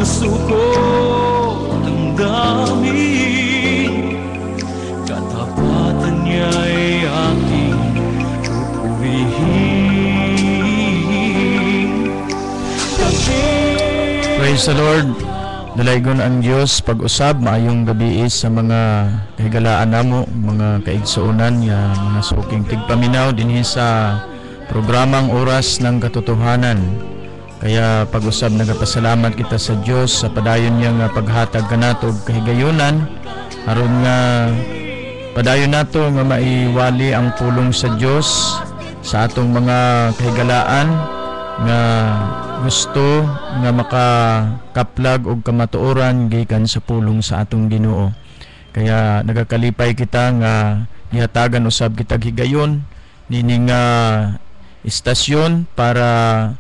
suko ng daming katapatan niya'y aking pupurihin. Praise the Lord. Dalaygon ang Diyos pag-usab maayong gabi sa mga kahigalaan namo, mga kaigsuonan nga mga suking tigpaminaw dinhi sa programang Oras ng Katotohanan. Kaya pag-usab nagapasalamat kita sa Diyos sa padayon niya nga paghatag kanato og kahigayunan aron nga padayon nato nga maiwali ang pulong sa Diyos sa atong mga kahigalaan nga gusto nga makakaplag og kamatuoran gikan sa pulong sa atong Ginoo. Kaya nagakalipay kita nga gihatagan usab kita higayon nining istasyon para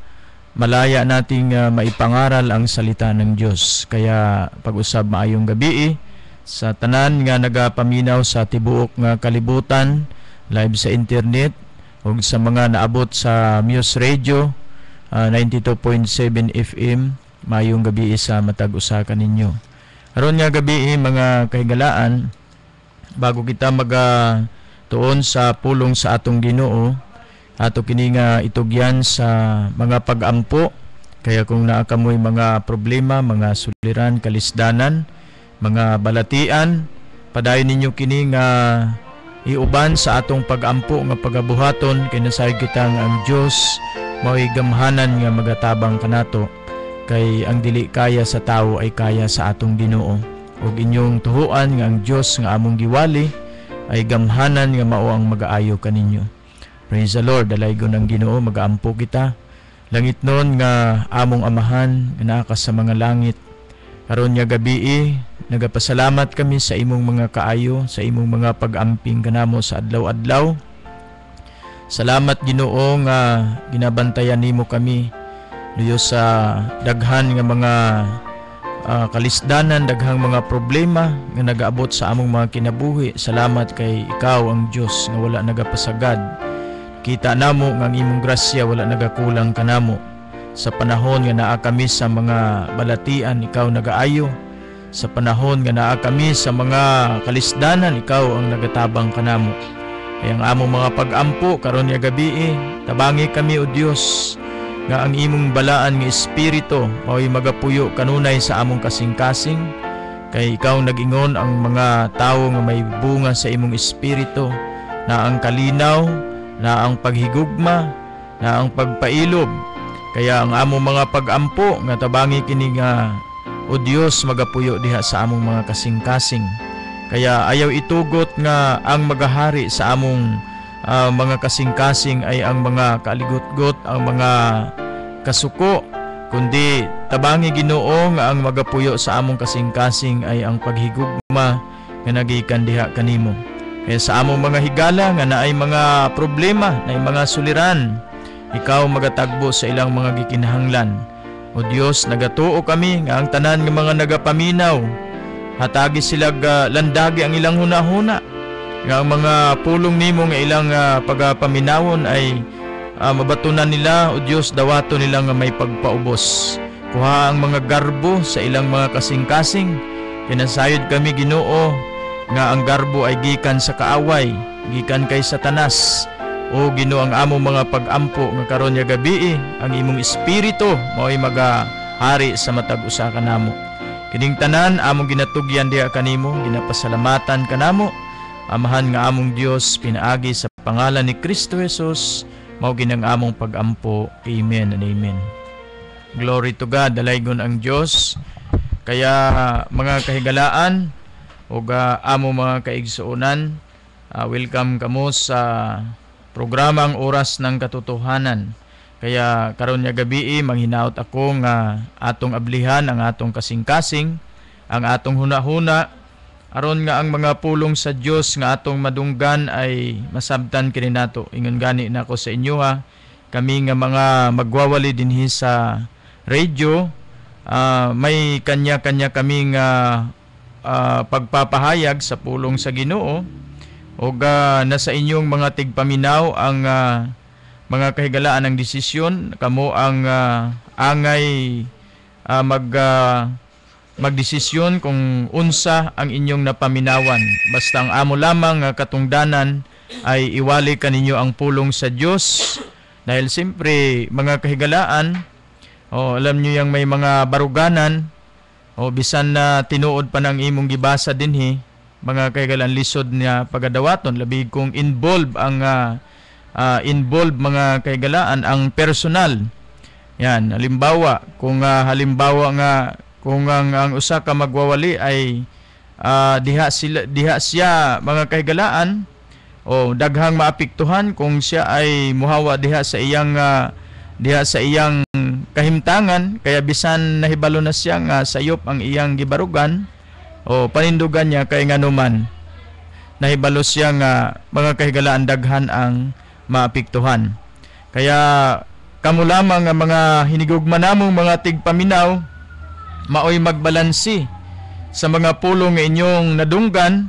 malaya nating maipangaral ang salita ng Dios. Kaya pag-usab maayong gabi sa tanan nga nagapaminaw sa tibuok nga kalibutan, live sa internet ug sa mga naabot sa Muse Radio 92.7 FM. Mayong gabi sa matag usa kaninyo. Aron nga gabi mga kahigalaan, bago kita tuon sa pulong sa atong Ginoo, ato kini nga itugyan sa mga pag-ampo. Kaya kung naa kamoy mga problema, mga suliran, kalisdanan, mga balatian, padayon ninyo kini nga iuban sa atong pag-ampo nga pagabuhaton kay nasayod kita nga ang Dios mao'y gamhanan nga magatabang kanato, kay ang dili kaya sa tao ay kaya sa atong Ginoo. Ug inyong tuhuan nga ang Dios nga among giwali ay gamhanan nga mao ang mag-aayo kaninyo. Praise the Lord. Dalaygon ang Ginoo, mag-aampo kita. Langit nun nga among amahan nga naa sa mga langit. Karon nga gabi nagapasalamat kami sa imong mga kaayo, sa imong mga pag-amping kanamo sa adlaw-adlaw. Salamat Ginoo nga ginabantayan nimo kami luyo sa daghan nga mga kalisdanan, daghang mga problema nga nagaabot sa among mga kinabuhi. Salamat kay ikaw ang Dios nga wala nagapasagad. Kita namo nga ang imong grasya wala nagakulang kanamo. Sa panahon nga naa kami sa mga balatian, ikaw nagaayo. Sa panahon nga naa kami sa mga kalisdanan, ikaw ang nagatabang kanamo. Kaya ang among mga pag-ampo karon nga gabi tabangi kami o Dios nga ang imong balaan nga espiritu mao'y magapuyo kanunay sa among kasing-kasing. Kay ikaw nag-ingon ang mga tawo nga may bunga sa imong espiritu na ang kalinaw, na ang paghigugma, na ang pagpailob. Kaya ang among mga pag-ampo nga tabangi kini nga o Dios magapuyo diha sa among mga kasing-kasing. Kaya ayaw itugot nga ang magahari sa among mga kasing-kasing ay ang mga kaaligot-got, ang mga kasuko, kundi tabangi Ginoo nga ang magapuyo sa among kasing-kasing ay ang paghigugma nga nagikan diha kanimo. Kaya sa among mga higala nga naay mga problema, naay mga suliran, ikaw magatagbo sa ilang mga gikinahanglan. O Dios, nagatuo kami nga ang tanan nga mga nagapaminaw hatagi sila landagi ang ilang hunahuna nga ang mga pulong nimo nga ilang pagapaminawon ay mabatunan nila. O Dios, dawato nila nga may pagpaubos. Kuha ang mga garbo sa ilang mga kasing-kasing. Kinasayod kami Ginoo nga ang garbo ay gikan sa kaaway, gikan kay Satanas. O Ginoo, ang among mga pag-ampo nga karon nga gabi ang imong espiritu mao'y magahari sa matag usa kanamo. Kining tanan among ginatugyan diha kanimo, ginapasalamatan kanamo. Amahan nga among Dios, pinaagi sa pangalan ni Kristo Jesus, mao ginang among pag-ampo. Amen and amen. Glory to God. Dalaygon ang Dios. Kaya mga kahigalaan ug among mga kaigsuonan, welcome kamo sa programang Oras ng Katotohanan. Kaya karon nga gabi manghinaot ako nga atong ablihan ang atong kasing-kasing, ang atong hunahuna aron nga ang mga pulong sa Dios nga atong madunggan ay masabtan kini nato. Ingon gani nako sa inyo kami nga mga magwawali dinhi sa radio, may kanya-kanya kami nga pagpapahayag sa pulong sa Ginoo ug nasa inyong mga tigpaminaw ang mga kahigalaan ng desisyon. Kamo ang angay magdesisyon kung unsa ang inyong napaminawan. Basta ang amo lamang nga katungdanan ay iwali kaninyo ang pulong sa Dios, dahil siyempre mga kahigalaan, alam niyo yung may mga baruganan, bisan na tinuod pa ng imong gibasa dinhi, mga kahigalaan, lisod niya pagadawaton, labig kung involve mga kahigalaan ang personal. Yan, halimbawa kung kung ang usa ka magwawali ay diha siya mga kahigalaan, daghang maapektuhan kung siya ay muhawa diha sa iyang kahimtangan, kaya bisan nahibalo na siya nga sayop ang iyang gibarugan o panindugan niya, kay nganuman nahibalo siya nga mga kahigalaan daghan ang maapektuhan. Kaya kamo lamang nga mga hinigugma namong mga tigpaminaw, maoy magbalansi sa mga pulong nga inyong nadunggan,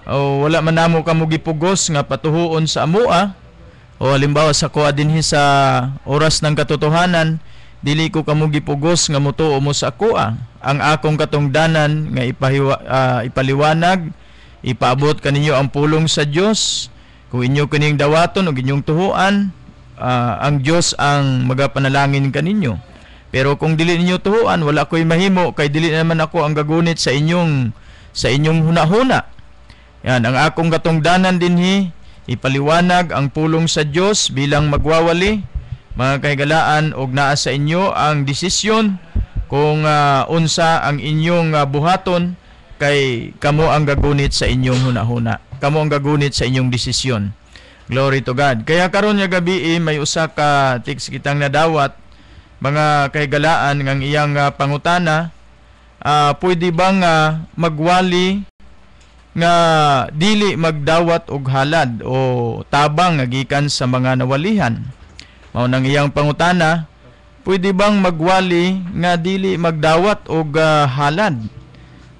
o wala man namo kamo gipugos nga patuhuon sa amua, o halimbawa sa kuha dinhi sa oras ng katotohanan, dili ko kamo gipugos nga mutuo mo sa kuha. Ang akong katungdanan nga ipaliwanag, ipaabot kaninyo ang pulong sa Dios. Kung inyo kining dawaton o inyong tuhuan, ang Dios ang magapanalangin kaninyo. Pero kung dili ninyo tuhuan, wala ko'y mahimo, kay dili naman ako ang gagunit sa inyong hunahuna. Yan, ang akong katungdanan dinhi, ipaliwanag ang pulong sa Dios bilang magwawali, mga kahigalaan, og naa sa inyo ang desisyon kung unsa ang inyong buhaton, kay kamo ang gagunit sa inyong hunahuna. Kamo ang gagunit sa inyong desisyon. Glory to God. Kaya karon nga gabi may usa ka tiks kitang nadawat, mga kahigalaan, ng iyang pangutana, pwede bang magwali nga dili magdawat og halad o tabang nga gikan sa mga nawalihan? Mao nang iyang pangutana, pwede bang magwali nga dili magdawat og halad?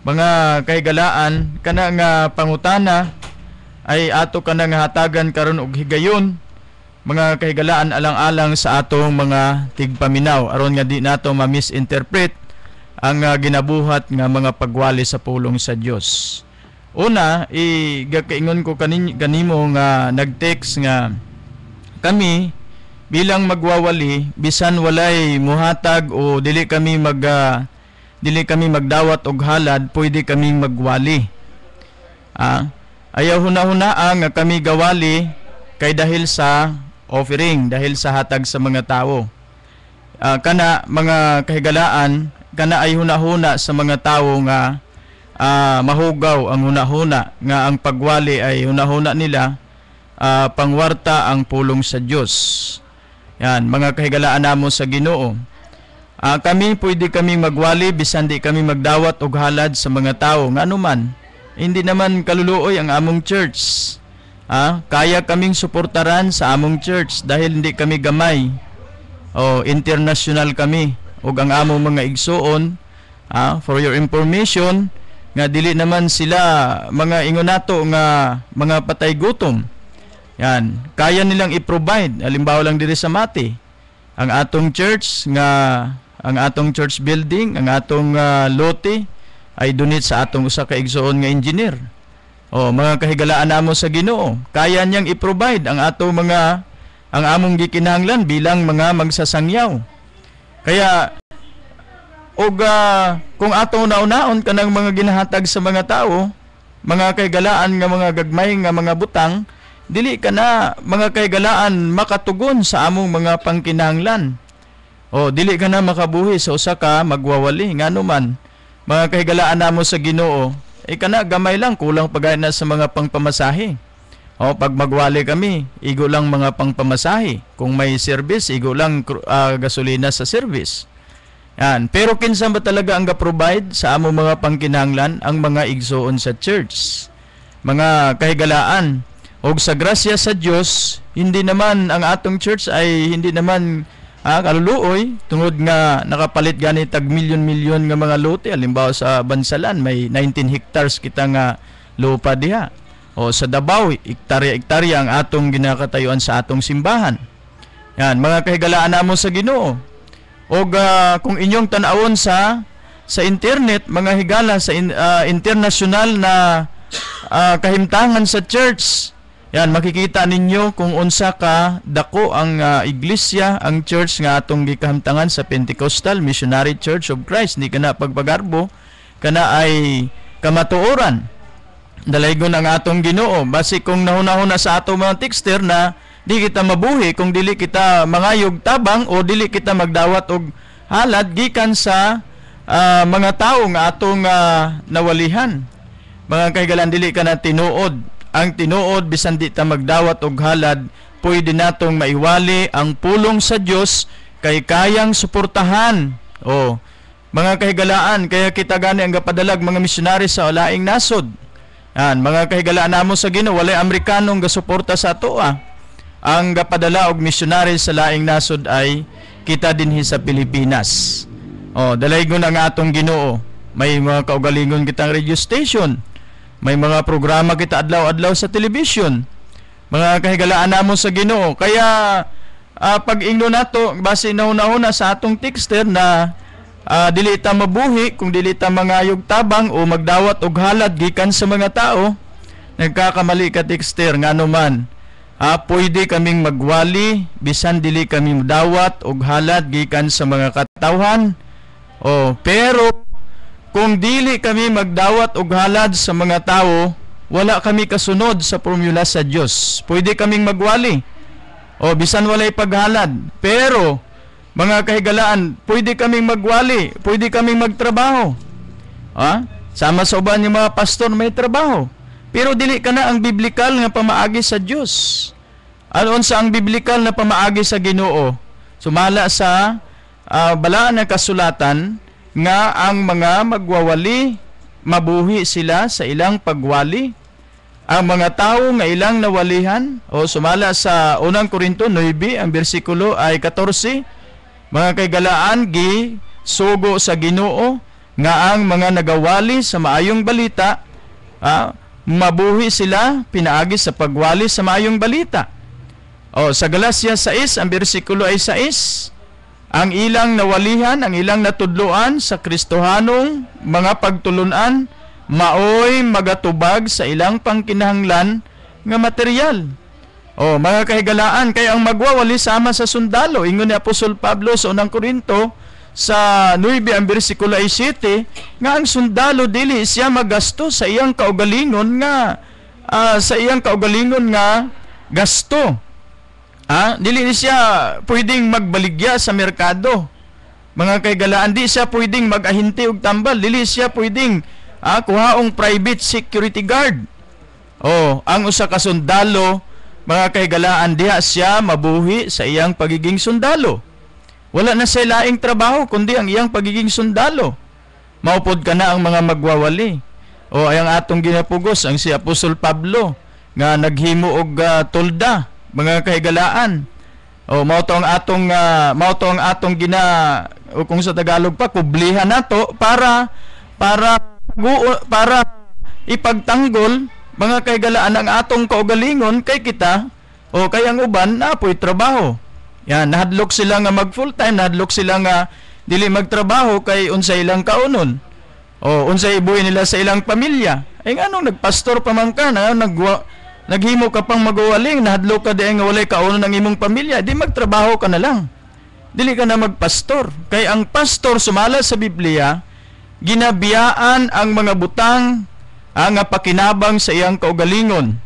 Mga kahigalaan, kana nga pangutana ay ato kanang hatagan karon og higayon, mga kahigalaan, alang-alang sa atong mga tigpaminaw, aron nga di nato ma-misinterpret ang ginabuhat nga mga pagwali sa pulong sa Dios. Una, gakaingon ko kanimo nga nag-text nga kami bilang magwawali, bisan walay muhatag o dili kami magdawat og halad, pwede kaming magwali. Ayaw hunahuna nga kami gawali kay dahil sa offering, dahil sa hatag sa mga tao. Kana mga kahigalaan, kana ay hunahuna sa mga tao nga mahugaw ang hunahuna nga ang pagwali ay hunahuna nila pangwarta ang pulong sa Dios. Yan, mga kahigalaan namo sa Ginoo. Pwede kami magwali bisan di kami magdawat og halad sa mga tao. Ngano man, hindi naman kaluluoy ang among church. Kaya kaming suportaran sa among church dahil hindi kami gamay. International kami. Og ang among mga igsoon, for your information, nga dili naman sila mga ingonato nga mga patay gutom. Yan, kaya nilang i-provide. Halimbawa lang diri sa Mati, ang atong church building, ang atong lote ay donate sa atong usa ka igsoon nga engineer. Mga kahigalaan namo sa Ginoo, kaya niyang i-provide ang among gikinahanglan bilang mga magsasangyaw. Kaya kung atong naunaon kanang mga ginahatag sa mga tao, mga kahigalaan nga mga gagmay nga mga butang, dili ka na mga kahigalaan makatugon sa among mga pangkinahanglan. Dili ka na makabuhi sa usa ka magwawali. Ngano man, mga kahigalaan namo sa Ginoo, kana gamay lang, kulang pagay na sa mga pangpamasahe. Pag magwali kami, igo lang mga pangpamasahe. Kung may service, igo lang gasolina sa service. Yan. Pero kinsa ba talaga ang ga-provide sa among mga pangkinahanglan? Ang mga igsoon sa church. Mga kahigalaan, og sa grasya sa Dios, hindi naman ang atong church ay hindi naman kaluluoy, tungod nga nakapalit gani tag milyon-milyon nga mga lote. Halimbawa sa Bansalan, may 19 hectares kita nga lupa diha. Sa Davao, hektarya-hektarya ang atong ginakatayuan sa atong simbahan. Yan, mga kahigalaan namo sa Ginoo. o kung inyong tanawon sa internet, mga higala sa international na kahimtangan sa church, yan, makikita ninyo kung unsa ka dako ang iglesia, ang church nga atong gikahamtangan sa Pentecostal Missionary Church of Christ. Ni kana pagpagarbo, kana ay kamatuoran. Dalaygon ang atong Ginoo. Basi kung nahuna-huna sa atong mga texter na di kita mabuhi kung dili kita mangayog tabang o dili kita magdawat og halad gikan sa mga tawo nga atong nawalihan. Mga kaigalan, dili ka na tinuod. Ang tinuod, bisan di ta magdawat og halad, pwede natong maiwali ang pulong sa Dios kay kayang suportahan. O, mga kahigalaan, kaya kita gani ang gapadalag mga misyonary sa laing nasod. Yan, mga kahigalaan namo sa Ginoo, walay Amerikanong gasuporta sa ato. Ang gapadala og misyonary sa laing nasod ay kita dinhi sa Pilipinas. O, dalaygon ang atong Ginoo. May mga kaugalingon kitang radio station. May mga programa kita adlaw-adlaw sa television. Mga kahigalaan namo sa Ginoo. Kaya pag-ingno nato base nauna-una sa atong texter na dili ta mabuhi kung dili ta mangayog tabang o magdawat og halad gikan sa mga tao. Nagkakamali ka texter ngano man. Pwede kaming magwali bisan dili kami dawat og halad gikan sa mga katawhan. Pero kung dili kami magdawat og halad sa mga tao, wala kami kasunod sa formula sa Dios. Pwede kaming magwali bisan walay paghalad. Pero mga kahigalaan, pwede kaming magwali, pwede kaming magtrabaho. Sama sa uban yung mga pastor may trabaho. Pero dili ka na ang biblikal nga pamaagi sa Dios. Anon sa ang biblikal na pamaagi sa Ginoo? Sumala sa balaan ng kasulatan nga ang mga magwawali mabuhi sila sa ilang pagwali. Ang mga tao nga ilang nawalihan sumala sa 1 Korinto 9 ang bersikulo ay 14, mga kaigalaan gi sugo sa Ginoo nga ang mga nagawali sa maayong balita mabuhi sila pinaagi sa pagwali sa maayong balita. Sa Galacia 6 ang bersikulo ay 6, ang ilang nawalihan, ang ilang natudloan sa Kristohanong mga pagtulunan, maoy magatubag sa ilang pangkinahanglan nga material. Mga kahigalaan, kaya ang magwawali sama sa sundalo. Ingon ni Apostol Pablo sa 1 Korinto sa 9 ang bersikulo 7, nga ang sundalo dili siya magasto sa iyang kaugalingon nga gasto. Dili siya pwedeng magbaligya sa merkado. Mga kaigalaan, di siya pwedeng mag-ahinti og tambal. Dili siya pwedeng kuhaong private security guard. Ang usa ka sundalo, mga kaigalaan, diha siya mabuhi sa iyang pagiging sundalo. Wala na sa laing trabaho kundi ang iyang pagiging sundalo. Maupod ka na ang mga magwawali. Ayang atong ginapugos ang si Apostol Pablo nga naghimo og tolda. Mga kahigalaan, mao to ang atong kung sa Tagalog pa kublihan nato para ipagtanggol, mga kahigalaan, ang atong kaugalingon kay kita kay ang uban naapoy trabaho. Yan, nahadlok sila nga mag full time, nahadlok sila nga dili magtrabaho kay unsay ilang kaunon unsay ibuhi nila sa ilang pamilya. Ay nganong nagpastor pa man ka na naghimo ka pang magawaling, nahadlo ka di nga walay kaunon ng imong pamilya, di magtrabaho ka na lang. Dili ka na magpastor. Kay ang pastor sumala sa Biblia, ginabiyaan ang mga butang ang pakinabang sa iyang kaugalingon.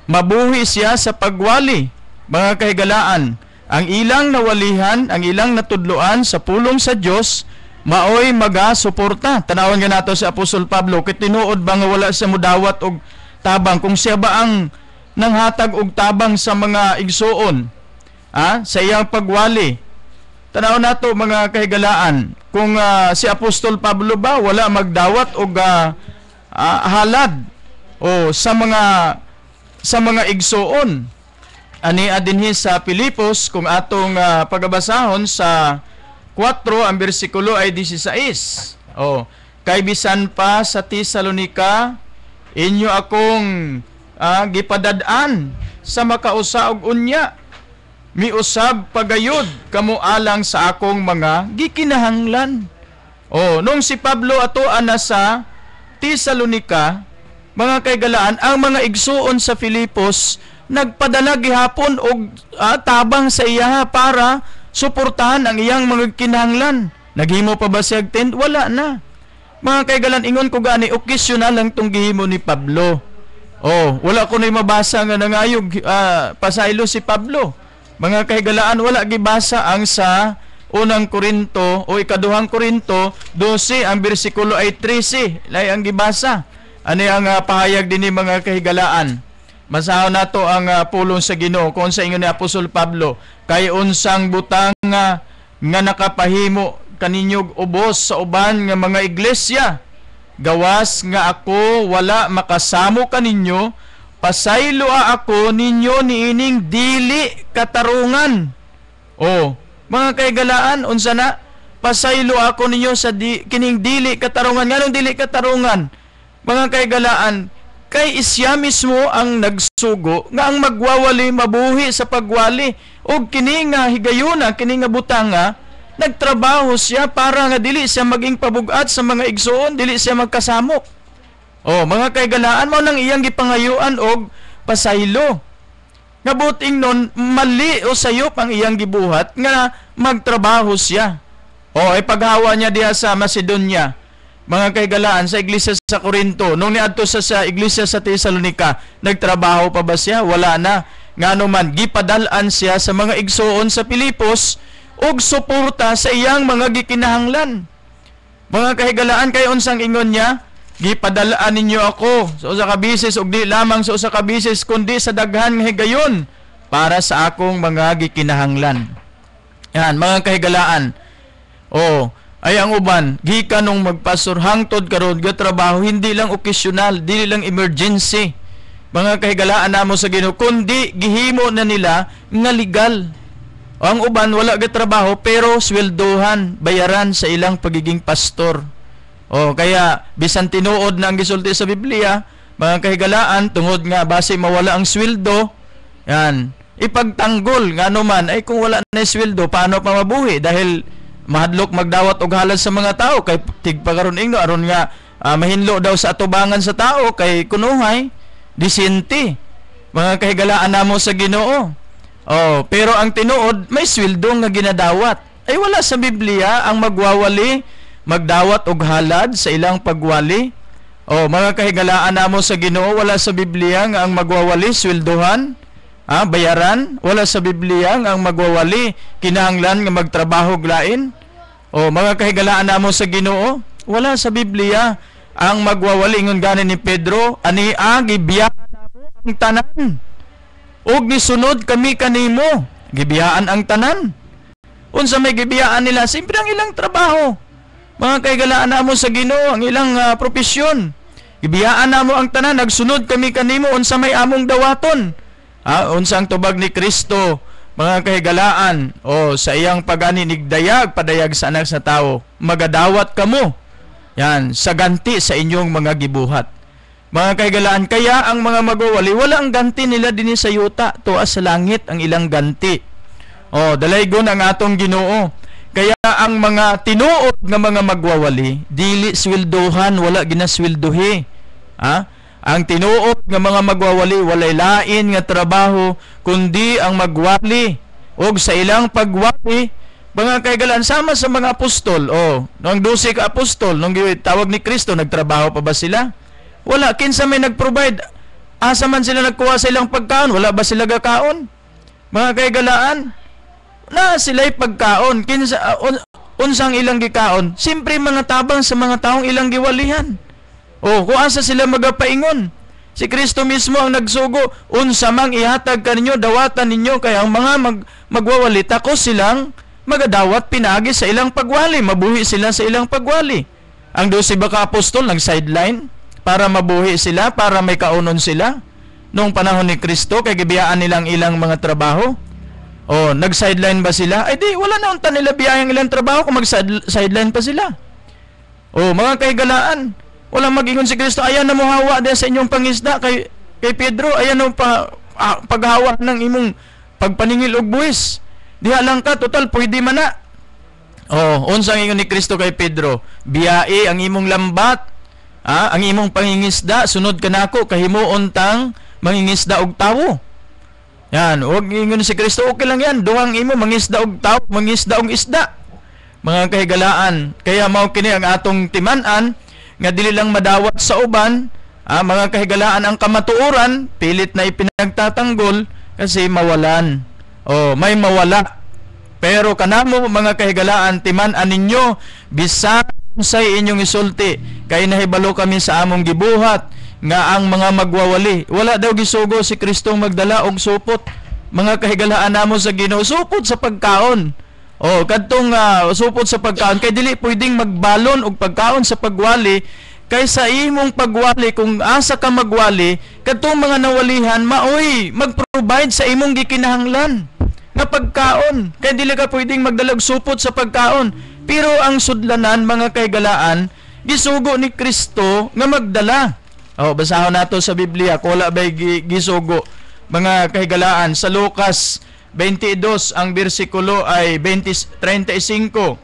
Mabuhi siya sa pagwali. Mga kahigalaan, ang ilang nawalihan, ang ilang natudloan sa pulong sa Dios, maoy magasuporta. Tanawon nga nato si Apostol Pablo, kay tinuod ba nga wala siya mudawat og tabang, kung siya ba ang nanghatag og tabang sa mga igsuon sa iyang pagwali. Tanaw nato mga kahigalaan, kung si Apostol Pablo ba wala magdawat og halad sa mga igsuon. Ani adinhi sa Pilipos, kung atong pagabasahon sa 4 ang bersikulo ay 16. Kay bisan pa sa Tesalonika inyo akong gipadad-an sa makausa og unya. miusab pagayod kamo alang sa akong mga gikinahanglan. Nung si Pablo ato ana sa Tesalonica, mga kaigalaan, ang mga igsuon sa Filipos nagpadala gihapon og tabang sa iya para suportahan ang iyang mga kinahanglan. Naghimo pa ba siya tent? Wala na. Mga kaigalan, ingon ko gani, okasyon lang tong gihimo ni Pablo. Wala ko na mabasa nga nangayog pasaylo si Pablo. Mga kaigalaan, wala gibasa ang sa unang Korinto o ikaduhang Korinto 12, ang bersikulo ay 13. Lay ang gibasa. Ano ang pahayag din ni mga kahigalaan? Masahon nato ang pulong sa Ginoo kung sa ingon ni Apostol Pablo, kay unsang butang nga nakapahimo kaninyog ubos sa uban nga mga iglesia. Gawas nga ako wala makasamo kaninyo, pasaylo ako ninyo niining dili katarungan. Mga kaigalaan, unsa na? Pasaylo ako ninyo sa kining dili katarungan. Nganong dili katarungan? Mga kaigalaan, kay isya mismo ang nagsugo nga ang magwawali mabuhi sa pagwali. O kini nga higayuna, kini nga butanga, nagtrabaho siya para nga dili siya maging pabugat sa mga igsoon, dili siya magkasamok. Mga kaigalaan, mao nang iyang gipangayuan og pasaylo. Nga buting nun, mali o sayop ang iyang gibuhat nga magtrabaho siya. Paghawa niya diha sa Macedonia, mga kaigalaan, sa iglesia sa Corinto, nung niadto sa iglesia sa Tesalonica, nagtrabaho pa ba siya? Wala na. Ngano man, gipadalan siya sa mga igsoon sa Filipos og suporta sa iyang mga gikinahanglan. Mga kahigalaan, kay unsang ingon niya, gipadalaan ninyo ako sa usa ka bisis og di lamang sa usa ka bisis kundi sa daghan nga higayon para sa akong mga gikinahanglan. Yan, mga kahigalaan. Ay ang uban, gikan nung magpastor hangtod karon ga trabaho, hindi lang okasyonal, dili lang emergency. Mga kahigalaan namo sa Ginoo, kundi gihimo na nila nga legal. Ang uban wala ga trabaho pero sweldohan, bayaran sa ilang pagiging pastor. Kaya bisan tinuod na ang gisulti sa Biblia, mga kahigalaan, tungod nga base mawala ang sweldo, yan, ipagtanggol nga naman, ay kung wala na sweldo, paano pa mabuhi? Dahil mahadlok magdawat og halad sa mga tao, kay tigpagaron ingno, aron nga mahinlo daw sa atubangan sa tao, kay kunuhay, disente. Mga kahigalaan namo sa Ginoo. Pero ang tinuod, may sweldo nga ginadawat. Ay wala sa Biblia ang magwawali magdawat og halad sa ilang pagwali. Mga kahigalaan namo sa Ginoo, wala sa Biblia nga ang magwawali sweldohan, bayaran. Wala sa Biblia nga ang magwawali kinahanglan nga magtrabaho og lain. Mga kahigalaan namo sa Ginoo, wala sa Biblia ang magwawali ngon gani ni Pedro, ani gibiyaan namo ang tanan. Og nisunod kami kanimo, gibiyaan ang tanan. Unsa may gibiyaan nila? Simpre ang ilang trabaho. Mga kaigalaan namo sa Ginoo, ang ilang propesyon. Gibiyaan namo ang tanan, nagsunod kami kanimo unsa may among dawaton. Unsa ang tubag ni Kristo, mga kahigalaan, sa iyang pagani nigdayag padayag sa anak sa tao, magadawat kamo. Yan, sa ganti sa inyong mga gibuhat. Mga kahigalaan, kaya ang mga magwawali, wala ang ganti nila dinhi sa yuta, tuwa sa langit ang ilang ganti. Dalaygon ang atong Ginoo. Kaya ang mga tinuod nga mga magwawali, dili sweldohan, wala ginasweldohi. Ang tinuod nga mga magwawali, walay lain nga trabaho, kundi ang magwali. Og sa ilang pagwali, mga kaigalan, sama sa mga apostol. Nung 12 ka apostol, nung tawag ni Kristo, nagtrabaho pa ba sila? Wala. Kinsa may nag-provide? Asa man sila nagkuha sa ilang pagkaon? Wala ba sila gakaon? Mga kaigalaan, na sila'y pagkaon. Unsang ilang gikaon? Siyempre mga tabang sa mga taong ilang giwalihan. Kung asa sila magapaingon. Si Kristo mismo ang nagsugo, unsa mang ihatag kaninyo, dawatan ninyo, kaya ang mga magwawali, takos silang magadawat pinagi sa ilang pagwali, mabuhi sila sa ilang pagwali. Ang 12 ka apostol nag-sideline para mabuhi sila, para may kaunon sila. Noong panahon ni Kristo, kay gibiyaan nilang ilang mga trabaho. Nag-sideline ba sila? Ay di, wala na unta nila biyayang ilang trabaho kung mag-sideline pa sila. Mga kahigalaan, walang mag-ingon si Kristo, ayan na mo hawa din sa inyong pangisda kay Pedro, ayan mo paghawa ng imong pagpaningil og buwis. Diha lang ka, total pwede man na. Unsang ingon ni Kristo kay Pedro, biyae ang imong lambat, ang imong pangingisda, sunod ka nako, kahimuon tang mangingisda og tawo. Yan, huwag ingon si Kristo, okay lang yan, duhang imo, mangisda og tawo, mangisda og isda. Mga kahigalaan, kaya mao kini ang atong timan-an, nga dili lang madawat sa uban, mga kahigalaan ang kamatuoran, pilit na ipinagtatanggol, kasi mawalan. May mawala. Pero kanamo mga kahigalaan, timan-an ninyo, bisan say inyong isulti, kay nahibalo kami sa among gibuhat, nga ang mga magwawali, wala daw gisugo si Kristong magdala og supot. Mga kahigalaan namo sa Ginoo, supot sa pagkaon. Kadtong supot sa pagkaon, kay dili pwedeng magbalon og pagkaon sa pagwali, kay sa imong pagwali, kung asa ka magwali, kadtong mga nawalihan, maoy, mag-provide sa imong gikinahanglan nga pagkaon, kay dili ka pwedeng magdalag supot sa pagkaon. Pero ang sudlanan, mga kahigalaan, gisugo ni Kristo nga magdala. Basahon nato sa Biblia, wala ba'y gisugo, mga kahigalaan, sa Lucas 22, ang bersikulo ay 35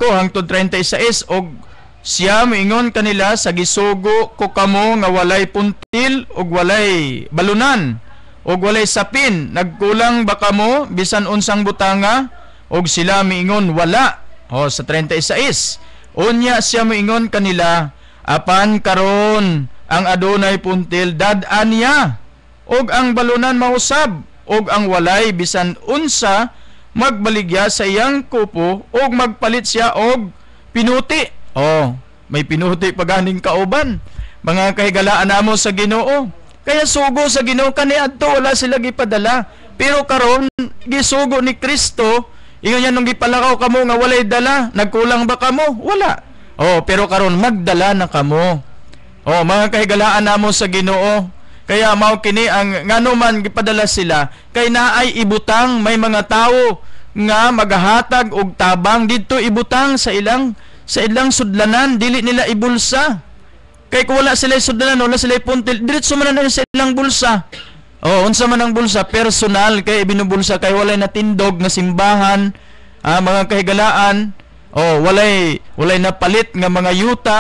hangtod 36, og siya moingon kanila, sa gisugo ko kamo nga walay puntil og walay balunan og walay sapin, nagkulang ba kamo bisan unsang butanga? Og sila moingon wala. Sa 36, unya siya moingon kanila, apan karon ang adunay puntil dad-an niya, og ang balunan mausab, og ang walay bisan unsa magbaligya sa iyang kupo, og magpalit siya og pinuti. May pinuti paganing kauban. Mga kahigalaan namo sa Ginoo, kaya sugo sa Ginoo kaniadto wala sila gipadala. Pero karon gisugo ni Kristo, ingon yan nung gipalakaw kamo nga walay dala, nagkulang ba kamo? Wala. Pero karon magdala na kamo. Mga kahigalaan namo sa Ginoo, kaya mao kini ang ngano man gipadala sila, kay naay ibutang, may mga tawo nga magahatag og tabang didto ibutang sa ilang sudlanan, dili nila ibulsa. Kay kung wala sila sudlanan, wala sila puntil, diretso man na sa ilang bulsa. Unsa man ang bulsa, personal, kay binubulsa, kay walay natindog na simbahan, mga kahigalaan, walay napalit nga mga yuta,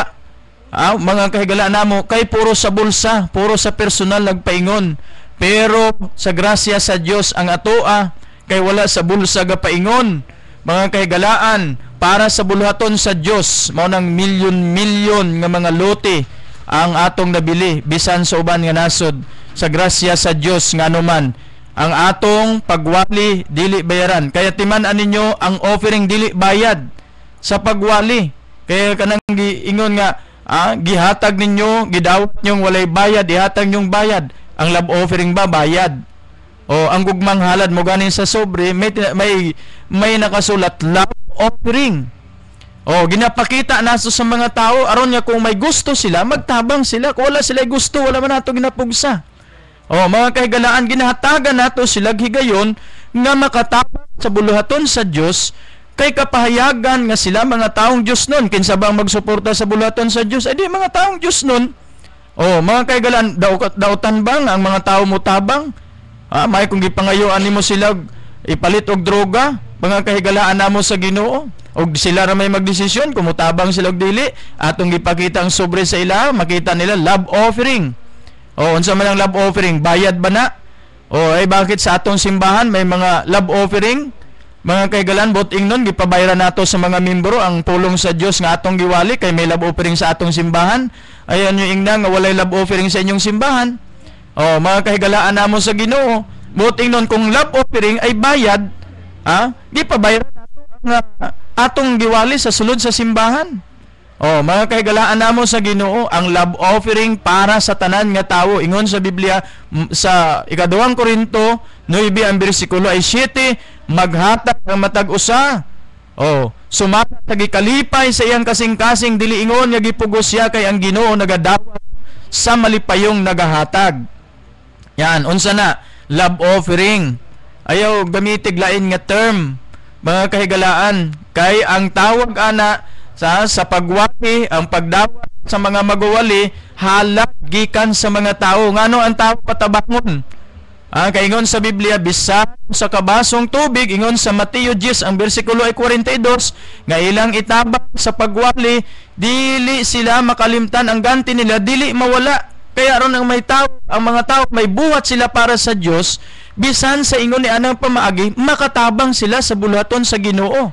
mga kahigalaan namo, kay puro sa bulsa, puro sa personal nagpaingon. Pero sa grasya sa Dios ang atoa, kay wala sa bulsa ga paingon. Mga kahigalaan, para sa buluhaton sa Dios, mao nang milyon-milyon nga mga lote ang atong nabili bisan sa uban nga nasod. Sa grasya sa Dios nga anuman, ang atong pagwali dili bayaran. Kaya timan-an ninyo, ang offering dili bayad sa pagwali. Kaya kanang giingon nga, gihatag ninyo, gidawat nyong walay bayad, ihatag nyong bayad. Ang love offering ba bayad? Ang gugmang halad mo ganin sa sobre, may nakasulat love offering. Ginapakita naso sa mga tao aron nga kung may gusto sila, magtabang sila. Kung wala sila gusto, wala man nato ginapugsa. Mga kahigalaan, ginahatagan nato sila higayon nga makatabang sa buluhaton sa Dios, kay kapahayagan nga sila mga taong Dios nun. Kinsa bang magsuporta sa buluhaton sa Dios? Di mga taong Dios nun. Mga kahigalaan, dautan bang ang mga tao mo tabang? May kung gipangayoan nimo sila ipalit og droga, mga kahigalaan namo sa Ginoo, og sila ra may magdesisyon kung mutabang sila og dili. Atong gipakita ang sobre sa ila, makita nila love offering. Unsa man ang love offering, bayad ba na? Bakit sa atong simbahan may mga love offering? Mga kahigalaan, boting nun gipabayaran nato sa mga membro ang pulong sa Dios nga atong giwali, kay may love offering sa atong simbahan. Ayan yung ingna nga walay love offering sa inyong simbahan. Mga kahigalaan namo sa Ginoo, buting nun kung love offering ay bayad, gipabayaran nato ang atong giwali sa sulod sa simbahan. Mga kahigalaan namo sa Ginoo, ang love offering para sa tanan nga tawo. Ingon sa Biblia sa 2 Korinto 9 ang bersikulo ay 7, maghatag ang matag usa. Sumata sa gikalipay sa iyang kasing-kasing, dili ingon nga gipugos siya, kay ang Ginoo nagadawat sa malipayong nagahatag. Yan, unsa na? Love offering. Ayaw gamitig lain nga term, mga kahigalaan, kay ang tawag ana sa pagwali, ang pagdawat sa mga magwali, halad gikan sa mga tao. Ngano ang tao patabangon? Kaingon sa Biblia, bisan sa kabasong tubig, ingon sa Mateo 10, ang bersikulo ay 42, nga ilang itabang sa pagwali, dili sila makalimtan ang ganti nila, dili mawala. Kaya ron ang mga tao, may buhat sila para sa Dios, bisan sa ingon ni anang pamaagi, makatabang sila sa bulaton sa Ginoo.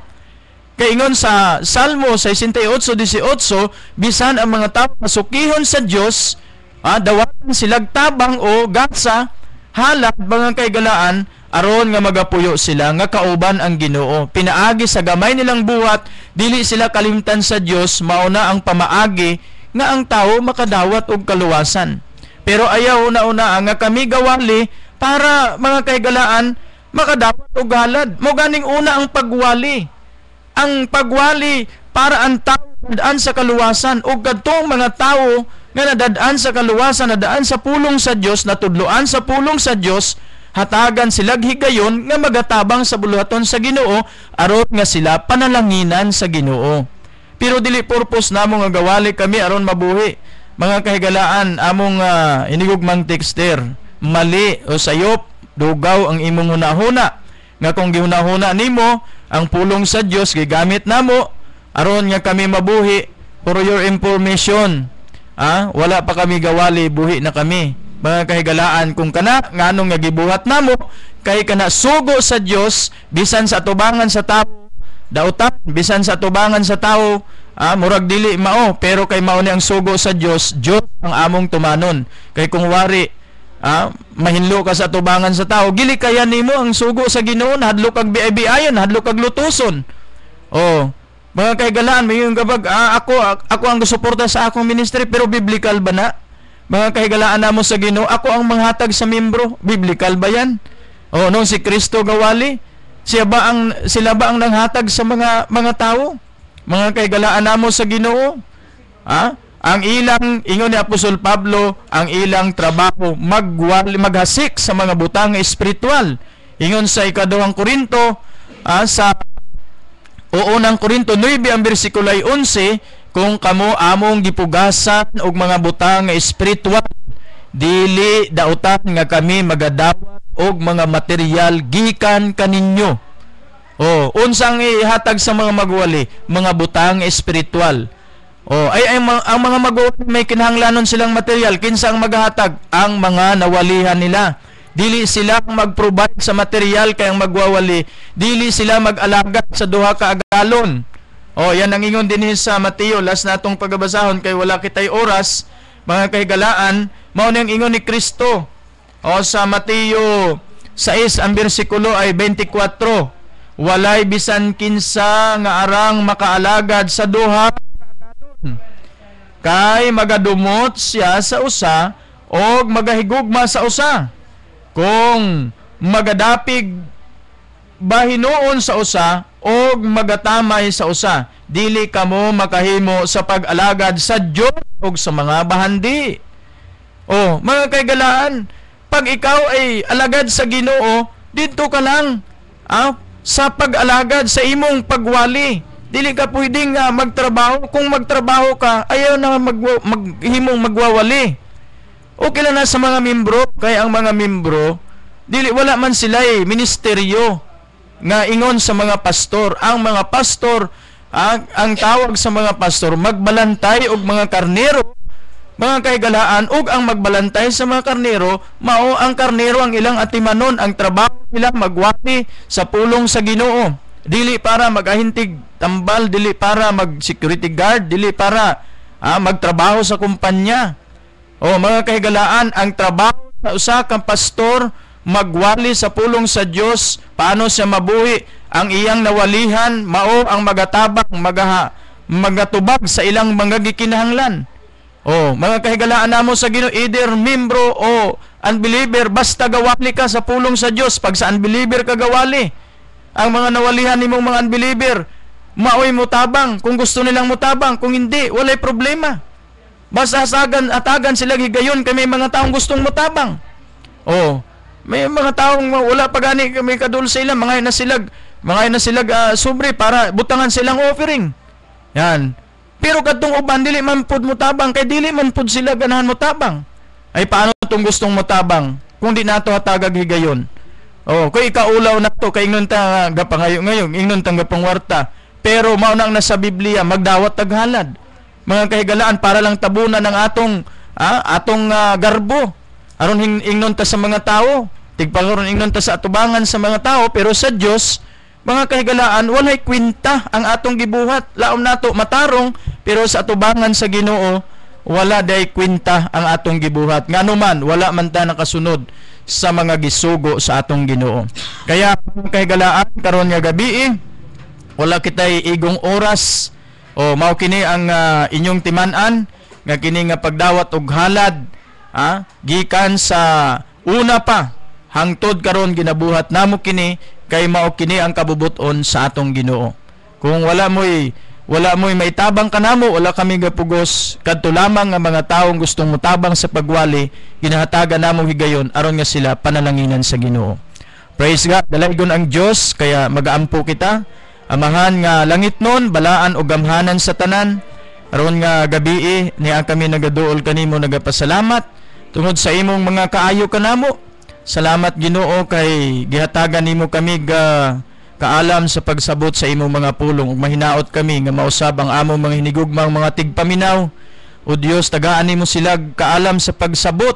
Kaingon sa Salmo 68:18, bisan ang mga tao masukihon sa Dios, dawatan silag tabang o gasa, halad mga kaigalaan, aron nga magapuyo sila nga kauban ang Ginoo. Pinaagi sa gamay nilang buhat, dili sila kalimtan sa Dios, mauna ang pamaagi nga ang tao makadawat og kaluwasan. Pero ayaw una nga kami gawali para mga kaigalaan makadawat og halad. Mo ganing una ang pagwali. Ang pagwali para ang tao nadaan sa kaluwasan, ug kadtong mga tao nga nadadaan sa kaluwasan, nadaan sa pulong sa Dios, natudloan sa pulong sa Dios, hatagan silag higayon nga magatabang sa buluhaton sa Ginoo, aron nga sila panalanginan sa Ginoo. Pero dili purpose namo nga gawali kami aron mabuhi. Mga kahigalaan, among inigugmang texter, mali o sayop, dugaw ang imong hunahuna. Nga kung gihunahuna nimo ang pulong sa Dios, gigamit namo aron nga kami mabuhi. For your information, wala pa kami gawali, buhi na kami. Mga kahigalaan, kung kana nganong nga gibuhat namo, kay kana sugo sa Dios, bisan sa atubangan sa tao, dautan, bisan sa tubangan sa tao, murag dili mao, pero kay mao ni ang sugo sa Dios, Dios ang among tumanon. Kay kung wari, mahinlo ka sa tubangan sa tao, gili kaya nimo ang sugo sa Ginoo, hadlo kag biay-biayon, hadlo kag lutuson. Mga kaigalaan, may yung kapag ako ang suporta sa akong ministry, pero biblical ba na? Mga kaigalaan namo sa Ginoo, ako ang manghatag sa membro, biblical ba yan? Nung si Kristo gawali, sila ba ang nanghatag sa mga tao? Mga kaigalaan namo sa Ginoo, ang ilang, ingon ni Apostol Pablo, ang ilang trabaho maghasik sa mga butang espiritual. Ingon sa ikaduhang Korinto, sa unang Korinto 9 ang bersikulo 11, kung kamo among gipugasan og mga butang espiritual, dili dautan nga kami magadawat og mga material gikan kaninyo. Unsang ihatag sa mga magwali? Mga butang espiritual. Ang mga magwali may kinahanglanon silang material. Kinsa ang maghatag? Ang mga nawalihan nila. Dili sila mag-provide sa material kay ang magwawali. Dili sila mag-alaga sa duha ka agalon. Yan ang ingon din sa Mateo. Last natong pagabasahon kay wala kitay oras. Mga kahigalaan, mao ni ang ingon ni Kristo. Sa Mateo 6 ang bersikulo ay 24. Walay bisan kinsa nga arang makaalagad sa duha kay magadumot siya sa usa o magahigugma sa usa. Kung magadapig bahinoon sa usa o magatamay sa usa, dili kamo makahimo sa pag-alagad sa Dios o sa mga bahandi. Mga kaigalaan, pag ikaw ay alagad sa Ginoo, dito ka lang sa pag-alagad sa imong pagwali. Dili ka pwedeng magtrabaho. Kung magtrabaho ka, ayaw na maghimong magwawali. Okay lang na sa mga membro, kaya ang mga membro, wala man sila ministeryo nga ingon sa mga pastor. Ang mga pastor, ang tawag sa mga pastor, magbalantay og mga karnero, mga kaigalaan, ug ang magbalantay sa mga karnero, mao ang karnero ang ilang atimanon, ang trabaho nila magwali sa pulong sa Ginoo. Dili para magahintig tambal, dili para mag-security guard, dili para magtrabaho sa kumpanya. Mga kahigalaan, ang trabaho sa usa kang pastor, magwali sa pulong sa Dios, paano siya mabuhi. Ang iyang nawalihan, mao ang magatabang, magatubag sa ilang mga gikinahanglan. Mga kahigalaan namo sa Ginoo, either membro o unbeliever, basta gawali ka sa pulong sa Dios. Pag sa unbeliever ka gawali, ang mga nawalihan nimong mga unbeliever, maoy mutabang kung gusto nilang mutabang, kung hindi, walay problema. Basta atagan sila higayon kay may mga taong gustong mutabang. May mga taong wala pa gani may kadul sa ila, mga na silag sobre para butangan silang offering. Yan. Pero kadtong uban dili man pud motabang kay dili man pud sila ganahan motabang. Ay paano tong gustong motabang kung di nato hatagag higayon? Oh, kay ikaulaw nato kay ingnon ta gapangayo ngayon, ingnon tang gapangwarta. Pero mao nang nasa Biblia magdawat taghalad. Mga kahigalaan para lang tabunan ng atong garbo. Aron ingnon ta sa mga tao, tigpagaron ingnon ta sa atubangan sa mga tao, pero sa Dios mga kahigalaan walay kwenta ang atong gibuhat. Laom nato matarong pero sa atubangan sa Ginoo wala day kwenta ang atong gibuhat. Nganuman wala man ta nakasunod sa mga gisugo sa atong Ginoo. Kaya mga kahigalaan karon nga gabi wala kitay igong oras o mao kini ang inyong timan-an nga kini nga pagdawat og halad gikan sa una pa hangtod karon ginabuhat namo kini kay mao kini ang kabubuton sa atong Ginoo. Kung wala mo'y maitabang kanamo, wala kami gapugos kadto lamang nga mga taong gustong mutabang sa pagwali, ginahatagan namo higayon aron nga sila panalanginan sa Ginoo. Praise God, dalaygon ang Dios kaya magaampo kita. Amahan nga langit nun, balaan o gamhanan sa tanan. Aron nga gabi niya kami nagaduol kanimo nagapasalamat tungod sa imong mga kaayo kanamo. Salamat Ginoo kay gihatagan nimo kami kaalam sa pagsabot sa imong mga pulong ug mahinaot kami nga mausab ang among mga hinigugmang mga tigpaminaw. O Dios, tagaan nimo sila kaalam sa pagsabot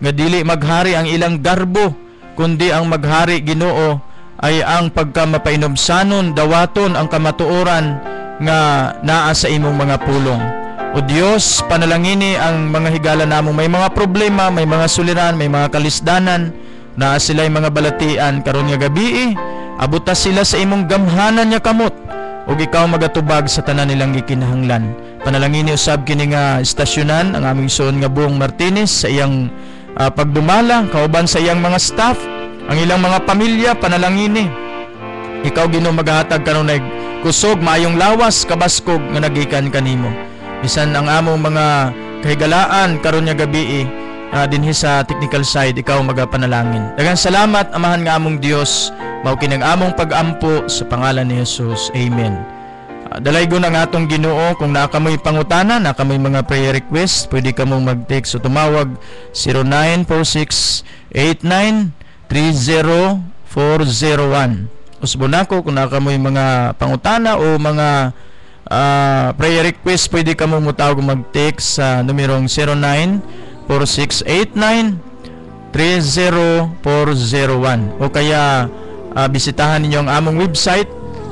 nga dili maghari ang ilang garbo kundi ang maghari Ginoo ay ang pagkamapainomsanon dawaton ang kamatuoran nga naa sa imong mga pulong. O Dios, panalangini ang mga higala namo may mga problema, may mga suliran, may mga kalisdanan, naa sila'y mga balatian karon nga gabi abutas sila sa imong gamhanan nga kamot ug ikaw magatubag sa tanan nilang gikinahanglan. Panalangini usab kini nga istasyonan ang aming suon nga Buong Martinez sa iyang pagdumala kauban sa iyang mga staff, ang ilang mga pamilya. Panalangini ikaw Ginoo magahatag karon og kusog maayong lawas kabaskog nga nagikan kanimo. Bisan ang among mga kahigalaan karon nga gabi dinhi sa technical side, ikaw magapanalangin. Daghang salamat amahan nga among Dios, mao kinang among pag-ampo sa pangalan ni Jesus. Amen. Dalaygon ang atong Ginoo. Kung naa kamoy pangutana, naa kamoy mga prayer request, pwede ka mong mag-text o tumawag 0946-8930-401. Usbon ako kung naa kamoy mga pangutana o mga prayer request, pwede ka mong mutawag mag-text sa numerong 0946-8930-401 o kaya bisitahan ninyo ang among website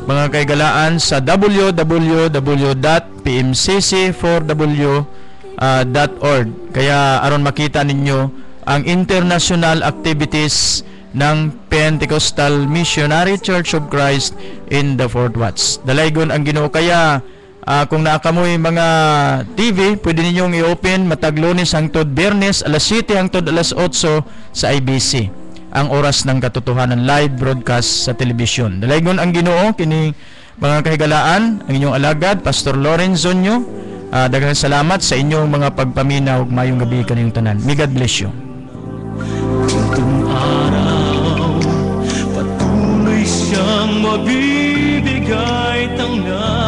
mga kaigalaan sa www.pmcc4w.org. Kaya aron makita ninyo ang international activities ng Pentecostal Missionary Church of Christ in the Fort Watts. Dalaygon ang Ginoo. Kaya kung naakamoy mga TV, pwede ninyong i-open matag Lunes hangtod Biyernes alas 7 hangtod alas 8 sa IBC. Ang oras ng katotohanan live broadcast sa telebisyon. Dalaygon ang Ginoo kini mga kahigalaan, ang inyong alagad Pastor Lorenzo nyo. Daghang salamat sa inyong mga pagpaminaw ug mayong gabi kaniyong tanan. May God bless you. Itong araw patuloy siyang mabibigay tangnan.